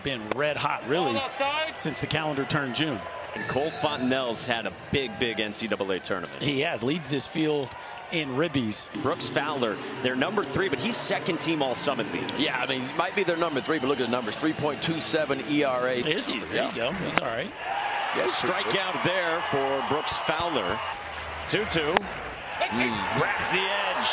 Been red hot, really, since the calendar turned June. And Cole Fontenelle's had a big NCAA tournament. He has. Leads this field in ribbies. Brooks Fowler, they're number 3, but he's second team All-Summit league. Yeah, I mean, might be their number 3, but look at the numbers. 3.27 ERA. Is he? There you go. He's all right. Yeah, strikeout there for Brooks Fowler. 2-2. Grabs the edge.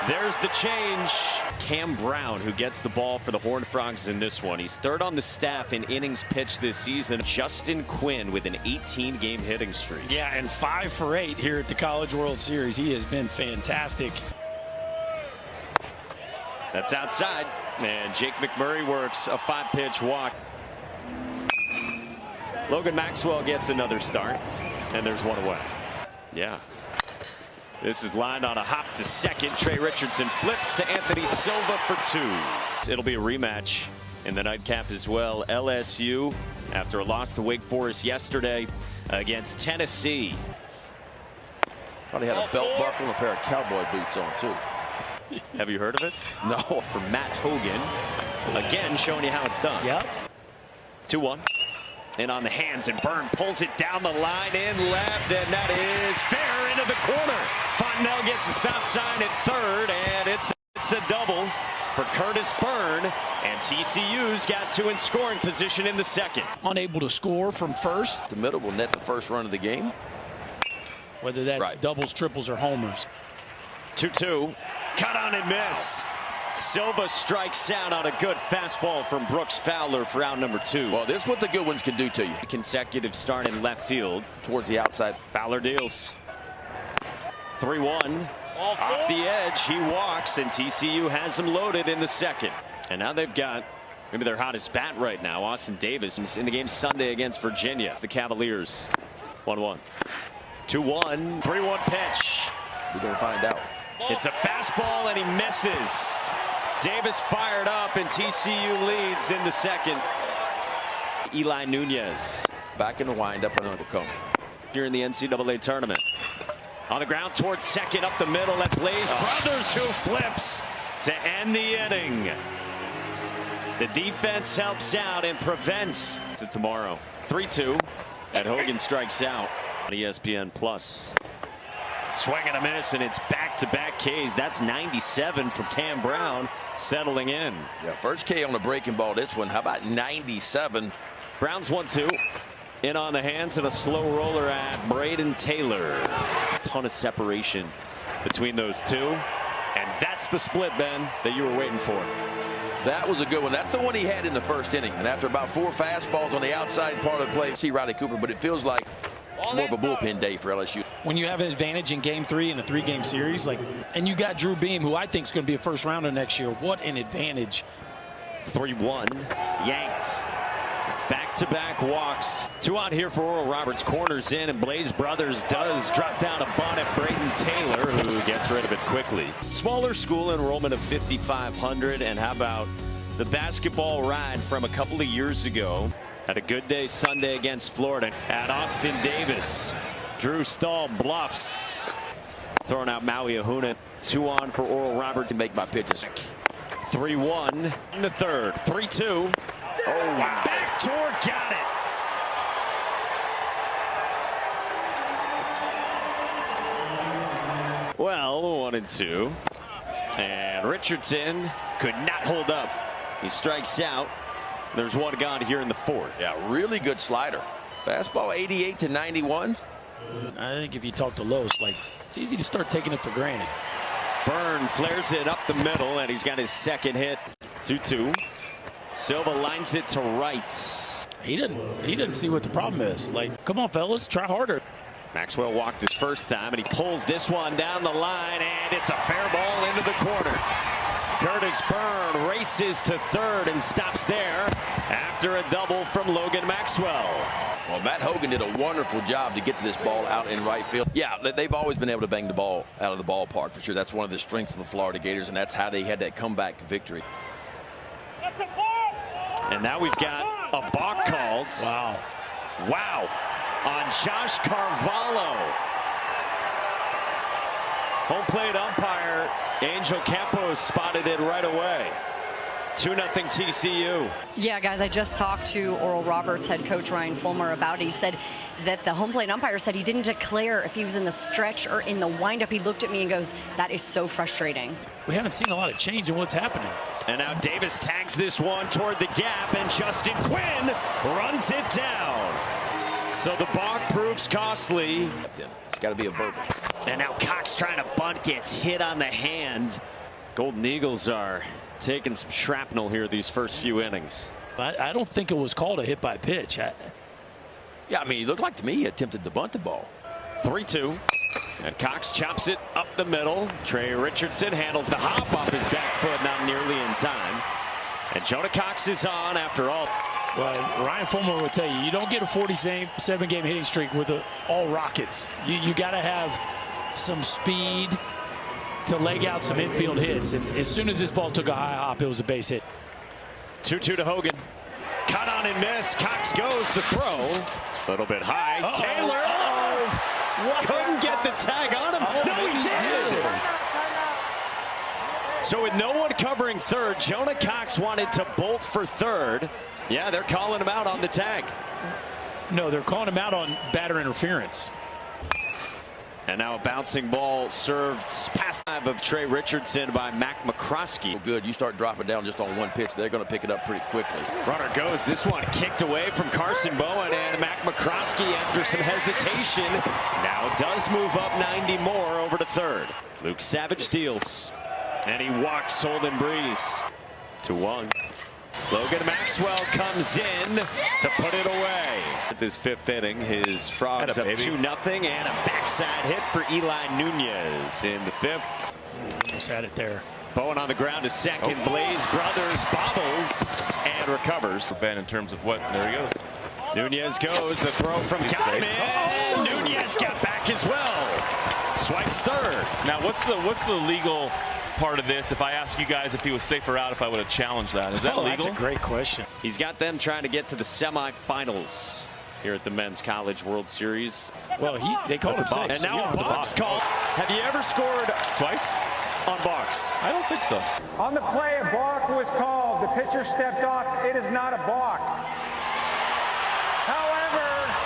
There's the change. Cam Brown, who gets the ball for the Horned Frogs in this one. He's third on the staff in innings pitched this season. Justin Quinn with an 18-game hitting streak. Yeah, and 5 for 8 here at the College World Series. He has been fantastic. That's outside, and Jake McMurray works a 5-pitch walk. Logan Maxwell gets another start, and there's one away. Yeah. This is lined on a hop to second. Trey Richardson flips to Anthony Silva for 2. It'll be a rematch in the nightcap as well. LSU, after a loss to Wake Forest yesterday against Tennessee. Probably had a belt buckle and a pair of cowboy boots on, too. Have you heard of it? No. For Matt Hogan. Again, showing you how it's done. Yep. 2-1. And on the hands, and Byrne pulls it down the line in left, and that is fair into the corner. Fontenelle gets a stop sign at third, and it's a double for Curtis Byrne, and TCU's got 2 in scoring position in the second. Unable to score from first. The middle will net the first run of the game. Whether that's doubles, triples, or homers. 2-2. Cut on and miss. Silva strikes out on a good fastball from Brooks Fowler for out number 2. Well, this is what the good ones can do to you. Consecutive start in left field. Towards the outside. Fowler deals. 3-1. Off the edge, he walks, and TCU has him loaded in the second. And now they've got maybe their hottest bat right now, Austin Davis, in the game Sunday against Virginia. The Cavaliers. 1-1. 2-1. 3-1 pitch. We're going to find out. It's a fastball, and he misses. Davis fired up, and TCU leads in the second. Eli Nunez. Back in the windup and undercoming. Here in the NCAA tournament. On the ground towards second, up the middle at Blaze Brothers, who flips to end the inning. The defense helps out and prevents to tomorrow. 3-2, and Hogan strikes out on ESPN Plus. Swing and a miss, and it's back-to-back Ks. That's 97 from Cam Brown settling in. Yeah, first K on the breaking ball this one. How about 97? Brown's 1-2. In on the hands and a slow roller at Braden Taylor. A ton of separation between those two. And that's the split, Ben, that you were waiting for. That was a good one. That's the one he had in the first inning. And after about 4 fastballs on the outside part of the play, see Riley Cooper, but it feels like more of a bullpen day for LSU. When you have an advantage in game 3 in a 3-game series, and you got Drew Beam, who I think is going to be a first rounder next year, what an advantage. 3-1, yanked. Back-to-back walks. 2 out here for Oral Roberts. Corners in, and Blaze Brothers does drop down a bunt at Braden Taylor, who gets rid of it quickly. Smaller school enrollment of 5,500, and how about the basketball ride from a couple of years ago? Had a good day Sunday against Florida at Austin Davis. Drew Stahl bluffs. Throwing out Maui Ahuna. 2 on for Oral Roberts to make my pitches. 3-1 in the third. 3-2. Oh, wow. Backdoor got it. Well, 1-2. And Richardson could not hold up. He strikes out. There's one gone here in the fourth. Yeah, really good slider. Fastball 88 to 91. I think if you talk to Los, it's easy to start taking it for granted. Byrne flares it up the middle, and he's got his second hit. 2-2. Silva lines it to right. He didn't see what the problem is. Come on, fellas, try harder. Maxwell walked his first time, and he pulls this one down the line, and it's a fair ball into the corner. Curtis Byrne races to third and stops there after a double from Logan Maxwell. Well, Matt Hogan did a wonderful job to get to this ball out in right field. Yeah, they've always been able to bang the ball out of the ballpark for sure. That's one of the strengths of the Florida Gators, and that's how they had that comeback victory. And now we've got a balk called. Wow. Wow. On Josh Carvalho. Home plate umpire Angel Campos spotted it right away. 2-0 TCU. Yeah, guys, I just talked to Oral Roberts head coach Ryan Fulmer about it. He said that the home plate umpire said he didn't declare if he was in the stretch or in the windup. He looked at me and goes, that is so frustrating. We haven't seen a lot of change in what's happening. And now Davis tags this one toward the gap, and Justin Quinn runs it down. So the balk proves costly. It's got to be a verbal. And now Cox trying to bunt, gets hit on the hand. Golden Eagles are taking some shrapnel here these first few innings. I don't think it was called a hit by pitch. Yeah, I mean, it looked like to me he attempted to bunt the ball. 3-2. And Cox chops it up the middle. Trey Richardson handles the hop off his back foot, not nearly in time. And Jonah Cox is on after all. Well, Ryan Fulmer will tell you, you don't get a 47-game hitting streak with all Rockets. You got to have some speed to leg out some infield hits. And as soon as this ball took a high hop, it was a base hit. 2-2 to Hogan. Cut on and miss. Cox goes the throw. A little bit high. Taylor. Couldn't get the tag on him. No, he did. So with no one covering third, Jonah Cox wanted to bolt for third. Yeah, they're calling him out on the tag. No, they're calling him out on batter interference. And now a bouncing ball served past the of Trey Richardson by Mac McCroskey. Good. You start dropping down just on one pitch, they're going to pick it up pretty quickly. Runner goes. This one kicked away from Carson Bowen, and Mac McCroskey, after some hesitation, now does move up 90 more over to third. Luke Savage deals, and he walks Holden Breeze. 2-1. Logan Maxwell comes in to put it away. This fifth inning, his Frogs up 2-0, and a backside hit for Eli Nunez in the fifth. Just had it there. Bowen on the ground to second. Blaze Brothers bobbles and recovers. Ben, in terms of what, there he goes. Nunez goes, the throw from Gottman. Nunez got back as well. Swipes third. Now, what's the legal part of this? If I ask you guys if he was safe or out, if I would have challenged that, is that legal? That's a great question. He's got them trying to get to the semifinals here at the Men's College World Series. Well, they called him safe. And now a box call. Have you ever scored twice on box? I don't think so. On the play, a balk was called. The pitcher stepped off. It is not a balk.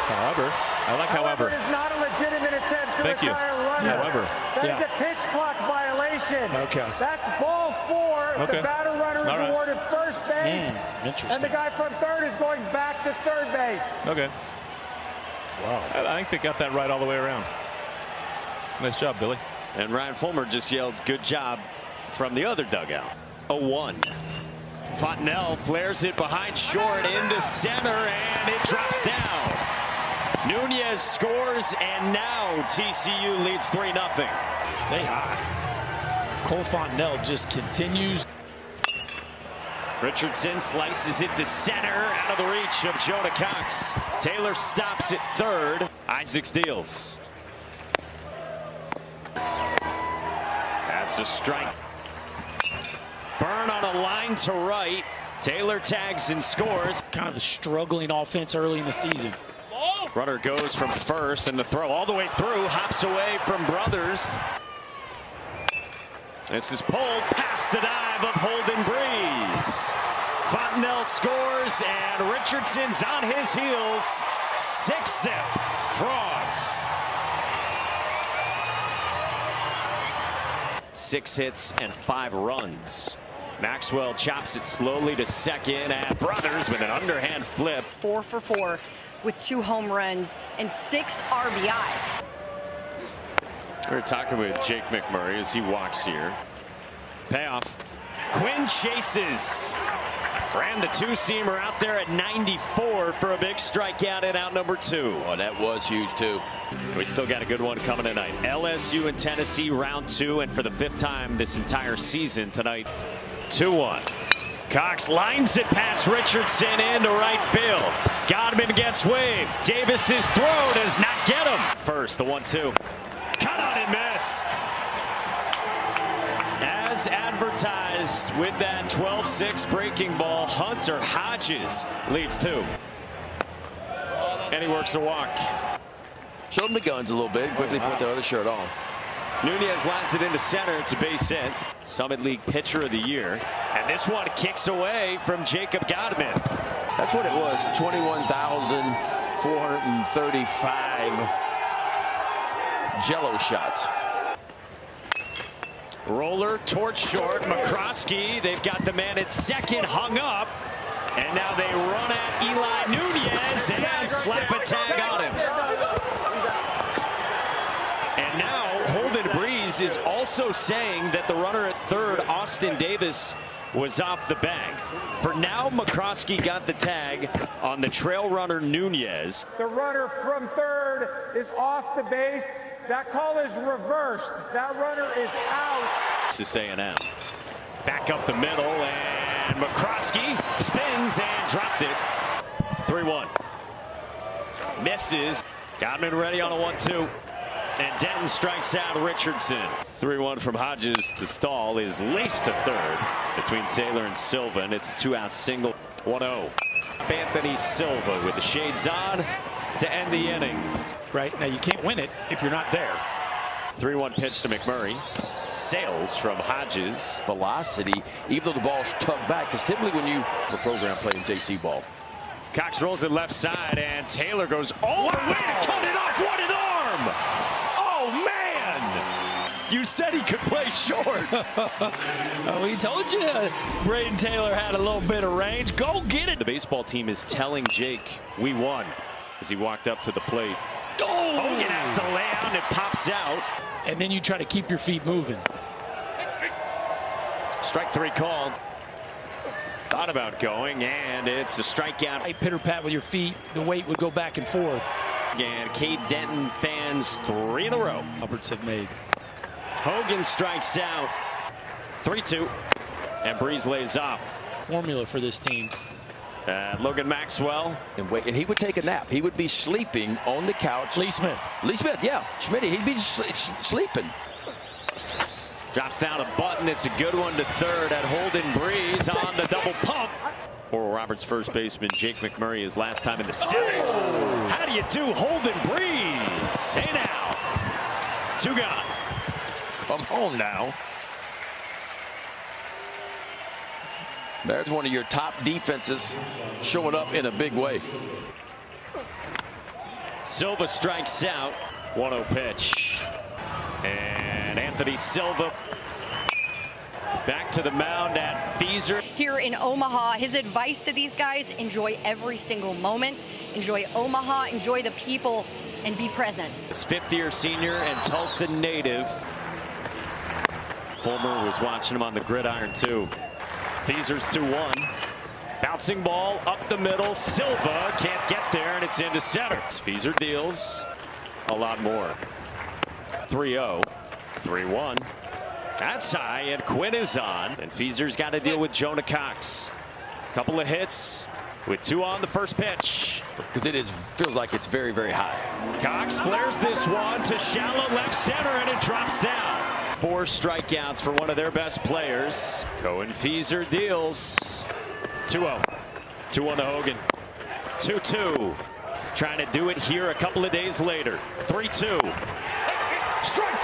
However, I like however. It is not a legitimate attempt to retire a runner. However. That is a pitch clock violation. Okay. That's ball 4. Okay. The batter runner is awarded first base. Interesting. And the guy from third is going back to third base. Okay. Wow. I think they got that right all the way around. Nice job, Billy. And Ryan Fulmer just yelled, good job, from the other dugout. 0-1. Fontenelle flares it behind short into center, and it drops down. Nunez scores, and now TCU leads 3-0. Stay high. Cole Fontenelle just continues. Richardson slices it to center, out of the reach of Jonah Cox. Taylor stops at third. Isaac steals. That's a strike. Burn on a line to right. Taylor tags and scores. Kind of a struggling offense early in the season. Runner goes from first, and the throw all the way through, hops away from Brothers. This is pulled past the dive of Holden Breeze. Fontenelle scores, and Richardson's on his heels. 6-zip Frogs. 6 hits and 5 runs. Maxwell chops it slowly to second, and Brothers with an underhand flip. 4 for 4 with 2 home runs and 6 RBI. We're talking with Jake McMurray as he walks here. Payoff. Quinn chases. Ran the two-seamer out there at 94 for a big strikeout and out number 2. Oh, that was huge, too. We still got a good one coming tonight. LSU and Tennessee round 2, and for the 5th time this entire season tonight, 2-1. Cox lines it past Richardson into right field. Godman gets waved. Davis's throw does not get him. First, the 1-2. Cut on and missed. As advertised with that 12-6 breaking ball, Hunter Hodges leads 2. And he works a walk. Showed him the guns a little bit. Quickly put the other shirt on. Nunez lines it into center. It's a base hit. Summit League Pitcher of the Year. And And this one kicks away from Jacob Godman. That's what it was, 21,435 Jello shots. Roller towards short. McCroskey, they've got the man at second hung up. And now they run at Eli Nunez and slap a tag on him. And now Holden Breeze is also saying that the runner at third, Austin Davis, was off the bag. For now, McCroskey got the tag on the trail runner Nunez. The runner from third is off the base. That call is reversed. That runner is out. Texas A&M. Back up the middle, and McCroskey spins and dropped it. 3-1. Misses. Godman ready on a 1-2. And Denton strikes out Richardson. 3-1 from Hodges to Stahl is laced to third between Taylor and Silva, and it's a 2-out single. 1-0. Anthony Silva with the shades on to end the inning. Right now, you can't win it if you're not there. 3-1 pitch to McMurray. Sails from Hodges. Velocity, even though the ball's tucked back, because typically when you the program playing JC ball. Cox rolls it left side, and Taylor goes all the way to cut it off. What an arm! Oh, man! You said he could play short. We told you Braden Taylor had a little bit of range. Go get it. The baseball team is telling Jake, we won, as he walked up to the plate. Oh! Hogan has to lay out, and it pops out. And then you try to keep your feet moving. Strike three called. Thought about going, and it's a strikeout. Right, pitter pat with your feet. The weight would go back and forth. And Cade Denton fans 3 in a row. Alberts have made. Hogan strikes out. 3-2. And Breeze lays off. Formula for this team. Logan Maxwell. And he would take a nap. He would be sleeping on the couch. Lee Smith. Lee Smith, yeah. Schmitty, he'd be sleeping. Drops down a button. It's a good one to third at Holden Breeze on the double pump. Oral Roberts first baseman Jake McMurray his last time in the city. Oh. How do you do, Holden Breeze? Hey now. 2 gone. Come home now. There's one of your top defenses showing up in a big way. Silva strikes out. 1-0 pitch. And Anthony Silva back to the mound at Feaser. Here in Omaha, his advice to these guys: enjoy every single moment, enjoy Omaha, enjoy the people, and be present. His 5th-year senior and Tulsa native. Fulmer was watching him on the gridiron too. Feaser's 2-1. Bouncing ball up the middle. Silva can't get there, and it's into center. Feaser deals a lot more. 3-0. 3-1. That's high, and Quinn is on. And Feaser's got to deal with Jonah Cox. Couple of hits with 2 on the first pitch. Because it feels like it's very, very high. Cox flares this one to shallow left center, and it drops down. 4 strikeouts for one of their best players. Cohen Feaser deals. 2-0. 2-1 to Hogan. 2-2. Trying to do it here a couple of days later. 3-2. Strike